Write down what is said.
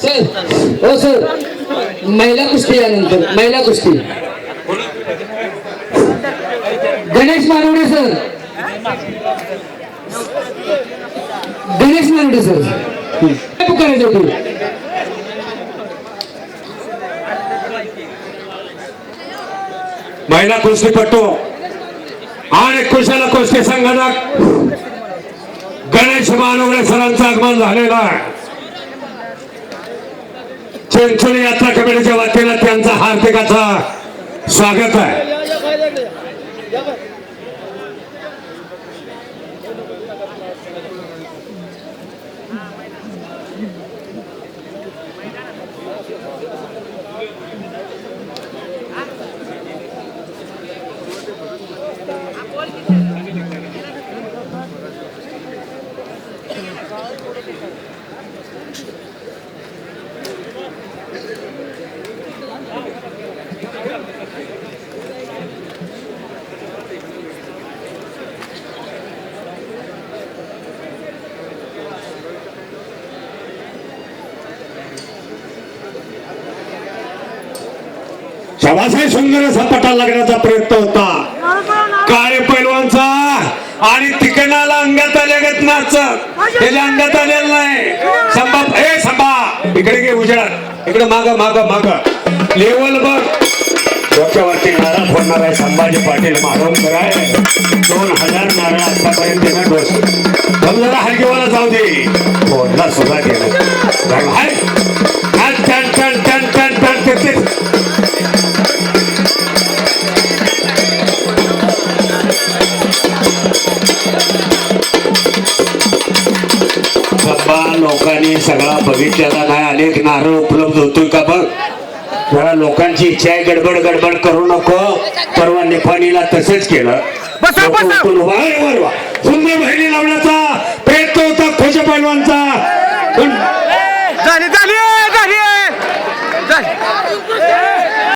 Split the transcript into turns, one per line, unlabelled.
Sir हो sir महिला कुस्ती यानंतर महिला कुस्ती गणेश मानवडे सर गणेश मानवडे सर काय पुकारायचं तू
महिला कुस्तीपटू आणि कुशल कुस्ती संघटक गणेश मानवडे सरांचं आगमन झालेलं आहे. चिंचोली यात्रा कमिटीच्या वतीनं त्यांचं हार्दिक स्वागत आहे. शबासाहेब सुंदर असा पटा लागण्याचा प्रयत्न होता काळे पैलवानचा आणि तिकणाला अंगात आल्यागत नाच त्याच्या अंगात आलेलं नाही. संभा इकडे घे उजेडात इकडे माग माग माग लेवल बघ डोक्यावरती नारळ फोडणार आहे संभाजी पाटील माधवकर आहे. 2000 नारळ आतापर्यंत देणार डोस जरा हलगीवाला जाऊ दे फोडला सुद्धा गेलं लोकांनी सगळा बघितलेला नाही. अनेक नारळ उपलब्ध होतोय का बघ. जरा लोकांची इच्छा आहे गडबड गडबड करू नको. परवा निफाणीला तसेच केलं. सुंदर बहिणी लावण्याचा प्रयत्न होता खोजे पैलवानचा.
झाली झाली झाली